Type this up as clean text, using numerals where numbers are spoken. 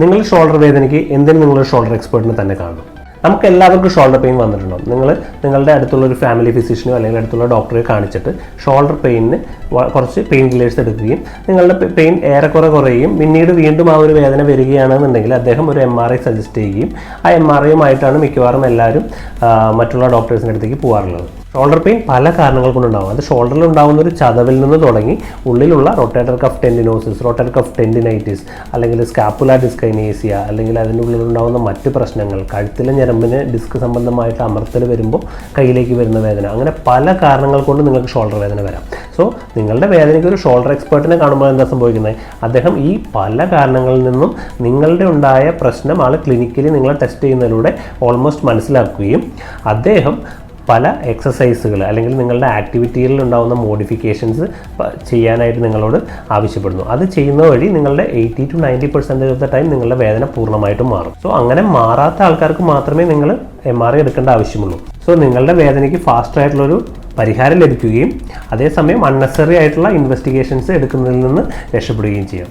നിങ്ങൾ ഷോൾഡർ വേദനയ്ക്ക് എന്തിനും നിങ്ങളൊരു ഷോൾഡർ എക്സ്പെർട്ടിനെ തന്നെ കാണും. നമുക്ക് എല്ലാവർക്കും ഷോൾഡർ പെയിൻ വന്നിട്ടുണ്ടാവും. നിങ്ങളുടെ അടുത്തുള്ള ഒരു ഫാമിലി ഫിസിഷ്യനോ അല്ലെങ്കിൽ അടുത്തുള്ള ഡോക്ടറെ കാണിച്ചിട്ട് ഷോൾഡർ പെയിനിന് കുറച്ച് പെയിൻ കില്ലേഴ്സ് എടുക്കുകയും നിങ്ങളുടെ പെയിൻ ഏറെക്കുറെ കുറയുകയും പിന്നീട് വീണ്ടും ആ ഒരു വേദന വരികയാണെന്നുണ്ടെങ്കിൽ അദ്ദേഹം ഒരു MRI സജസ്റ്റ് ചെയ്യുകയും ആ MRIയുമായിട്ടാണ് മിക്കവാറും എല്ലാവരും മറ്റുള്ള ഡോക്ടേഴ്സിൻ്റെ അടുത്തേക്ക് പോകാറുള്ളത്. ഷോൾഡർ പെയിൻ പല കാരണങ്ങൾ കൊണ്ടുണ്ടാകും. അത് ഷോൾഡറിൽ ഉണ്ടാകുന്ന ഒരു ചതവിൽ നിന്ന് തുടങ്ങി ഉള്ളിലുള്ള rotator cuff tendinosis, rotator cuff tendinitis, അല്ലെങ്കിൽ സ്കാപ്പുല ഡിസ്കൈനേസിയ, അല്ലെങ്കിൽ അതിൻ്റെ ഉള്ളിലുണ്ടാകുന്ന മറ്റ് പ്രശ്നങ്ങൾ, കഴുത്തിലെ ഞരമ്പിന് ഡിസ്ക് സംബന്ധമായിട്ട് അമർത്തൽ വരുമ്പോൾ കയ്യിലേക്ക് വരുന്ന വേദന, അങ്ങനെ പല കാരണങ്ങൾ കൊണ്ട് നിങ്ങൾക്ക് ഷോൾഡർ വേദന വരാം. സോ നിങ്ങളുടെ വേദനയ്ക്ക് ഒരു ഷോൾഡർ എക്സ്പെർട്ടിനെ കാണുമ്പോൾ എന്താ സംഭവിക്കുന്നത്? അദ്ദേഹം ഈ പല കാരണങ്ങളിൽ നിന്നും നിങ്ങളുടെ ഉണ്ടായ പ്രശ്നം ആൾ ക്ലിനിക്കലി നിങ്ങളെ ടെസ്റ്റ് ചെയ്യുന്നതിലൂടെ ഓൾമോസ്റ്റ് മനസ്സിലാക്കുകയും അദ്ദേഹം പല എക്സസൈസുകൾ അല്ലെങ്കിൽ നിങ്ങളുടെ ആക്ടിവിറ്റികളിൽ ഉണ്ടാകുന്ന മോഡിഫിക്കേഷൻസ് ചെയ്യാനായിട്ട് നിങ്ങളോട് ആവശ്യപ്പെടുന്നു. അത് ചെയ്യുന്ന വഴി നിങ്ങളുടെ 80 to 90% ഓഫ് ദ ടൈം നിങ്ങളുടെ വേദന പൂർണ്ണമായിട്ടും മാറും. സോ അങ്ങനെ മാറാത്ത ആൾക്കാർക്ക് മാത്രമേ നിങ്ങൾ MRI എടുക്കേണ്ട ആവശ്യമുള്ളൂ. സോ നിങ്ങളുടെ വേദനയ്ക്ക് ഫാസ്റ്റ് ആയിട്ടുള്ളൊരു പരിഹാരം ലഭിക്കുകയും അതേസമയം അൺനെസറി ആയിട്ടുള്ള ഇൻവെസ്റ്റിഗേഷൻസ് എടുക്കുന്നതിൽ നിന്ന് രക്ഷപ്പെടുകയും ചെയ്യാം.